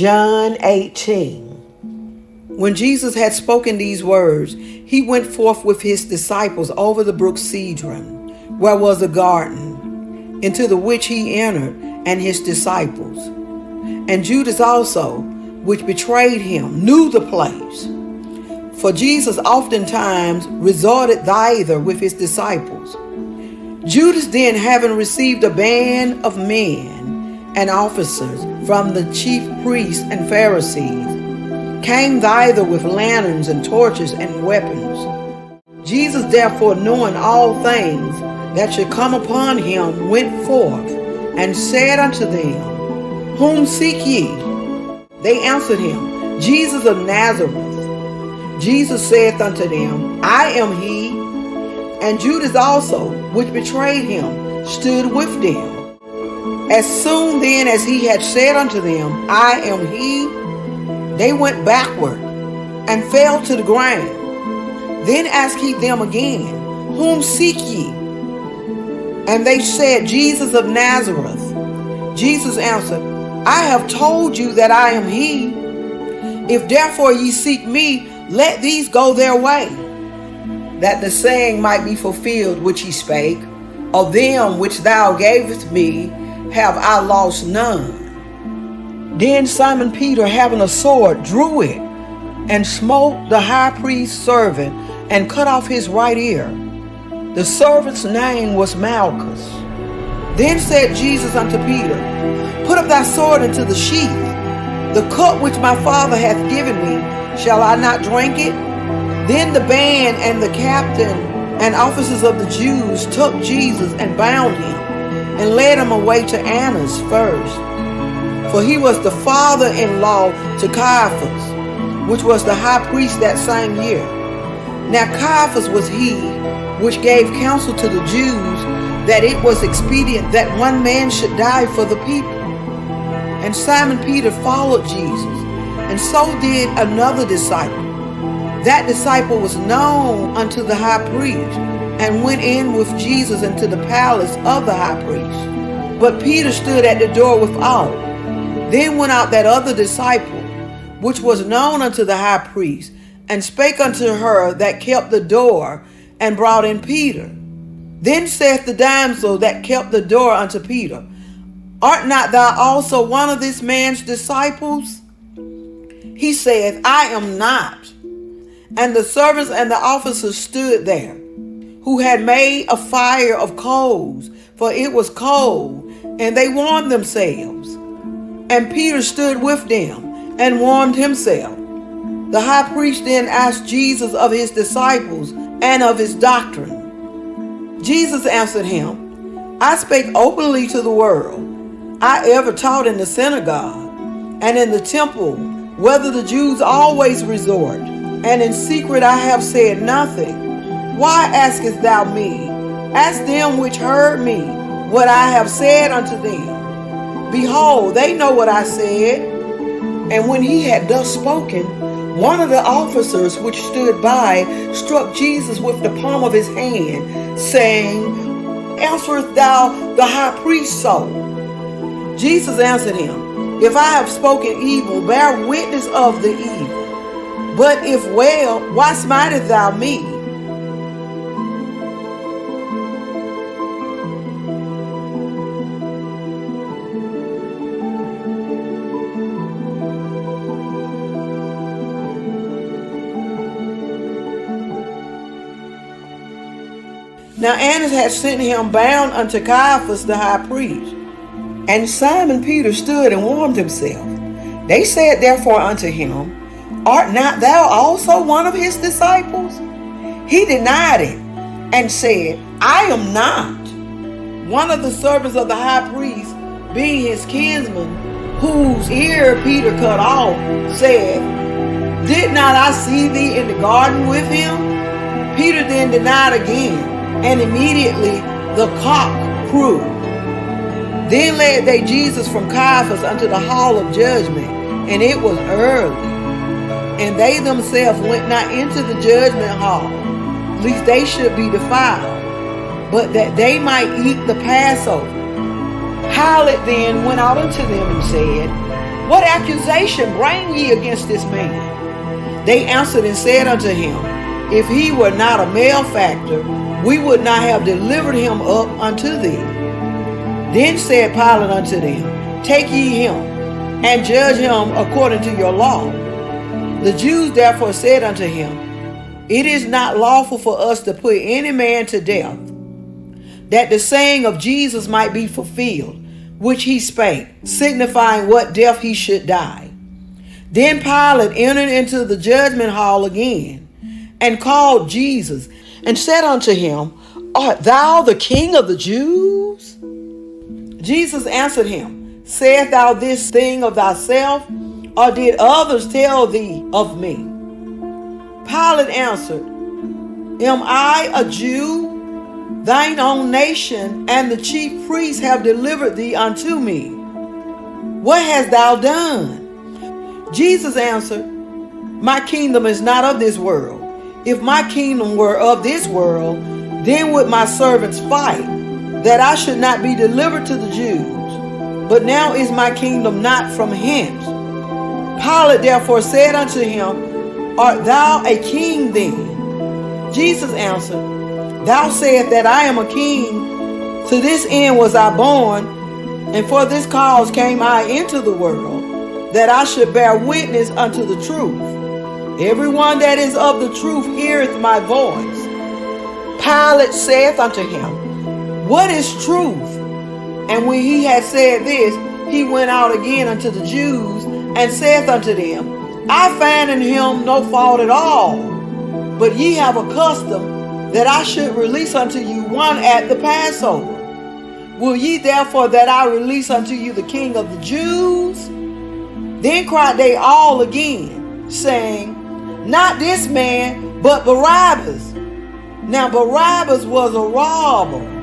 John 18. When Jesus had spoken these words, he went forth with his disciples over the brook Cedron, where was a garden, into the which he entered, and his disciples. And Judas also, which betrayed him, knew the place. For Jesus oftentimes resorted thither with his disciples. Judas then, having received a band of men and officers from the chief priests and Pharisees, came thither with lanterns and torches and weapons. Jesus therefore, knowing all things that should come upon him, went forth and said unto them, Whom seek ye? They answered him, Jesus of Nazareth. Jesus saith unto them, I am he. And Judas also, which betrayed him, stood with them. As soon then as he had said unto them, I am he, they went backward and fell to the ground. Then asked he them again, Whom seek ye? And they said, Jesus of Nazareth. Jesus answered, I have told you that I am he. If therefore ye seek me, let these go their way, that the saying might be fulfilled which he spake, Of them which thou gavest me have I lost none. Then Simon Peter, having a sword, drew it, and smote the high priest's servant, and cut off his right ear. The servant's name was Malchus. Then said Jesus unto Peter, Put up thy sword into the sheath. The cup which my Father hath given me, shall I not drink it? Then the band and the captain and officers of the Jews took Jesus and bound him, and led him away to Annas first. For he was the father-in-law to Caiaphas, which was the high priest that same year. Now Caiaphas was he which gave counsel to the Jews that it was expedient that one man should die for the people. And Simon Peter followed Jesus, and so did another disciple. That disciple was known unto the high priest, and went in with Jesus into the palace of the high priest. But Peter stood at the door without. Then went out that other disciple, which was known unto the high priest, and spake unto her that kept the door, and brought in Peter. Then saith the damsel that kept the door unto Peter, Art not thou also one of this man's disciples? He saith, I am not. And the servants and the officers stood there, who had made a fire of coals, for it was cold, and they warmed themselves. And Peter stood with them, and warmed himself. The high priest then asked Jesus of his disciples, and of his doctrine. Jesus answered him, I spake openly to the world. I ever taught in the synagogue, and in the temple, whether the Jews always resort, and in secret I have said nothing. Why askest thou me? Ask them which heard me what I have said unto them. Behold, they know what I said. And when he had thus spoken, one of the officers which stood by struck Jesus with the palm of his hand, saying, Answerest thou the high priest so? Jesus answered him, If I have spoken evil, bear witness of the evil. But if well, why smitest thou me? Now Annas had sent him bound unto Caiaphas the high priest. And Simon Peter stood and warmed himself. They said therefore unto him, Art not thou also one of his disciples? He denied it, and said, I am not. One of the servants of the high priest, being his kinsman, whose ear Peter cut off, said, Did not I see thee in the garden with him? Peter then denied again, and immediately the cock crew. Then led they Jesus from Caiaphas unto the hall of judgment, and it was early. And they themselves went not into the judgment hall, lest they should be defiled, but that they might eat the Passover. Pilate then went out unto them and said, What accusation bring ye against this man? They answered and said unto him, If he were not a malefactor, we would not have delivered him up unto thee. Then said Pilate unto them, Take ye him, and judge him according to your law. The Jews therefore said unto him, It is not lawful for us to put any man to death, that the saying of Jesus might be fulfilled, which he spake, signifying what death he should die. Then Pilate entered into the judgment hall again, and called Jesus, and said unto him, Art thou the King of the Jews? Jesus answered him, Sayest thou this thing of thyself, or did others tell thee of me? Pilate answered, Am I a Jew? Thine own nation and the chief priests have delivered thee unto me. What hast thou done? Jesus answered, My kingdom is not of this world. If my kingdom were of this world, then would my servants fight, that I should not be delivered to the Jews. But now is my kingdom not from hence. Pilate therefore said unto him, Art thou a king then? Jesus answered, Thou sayest that I am a king. To this end was I born, and for this cause came I into the world, that I should bear witness unto the truth. Everyone that is of the truth heareth my voice. Pilate saith unto him, What is truth? And when he had said this, he went out again unto the Jews, and saith unto them, I find in him no fault at all. But ye have a custom that I should release unto you one at the Passover. Will ye therefore that I release unto you the King of the Jews? Then cried they all again, saying, Not this man, but Barabbas. Now Barabbas was a robber.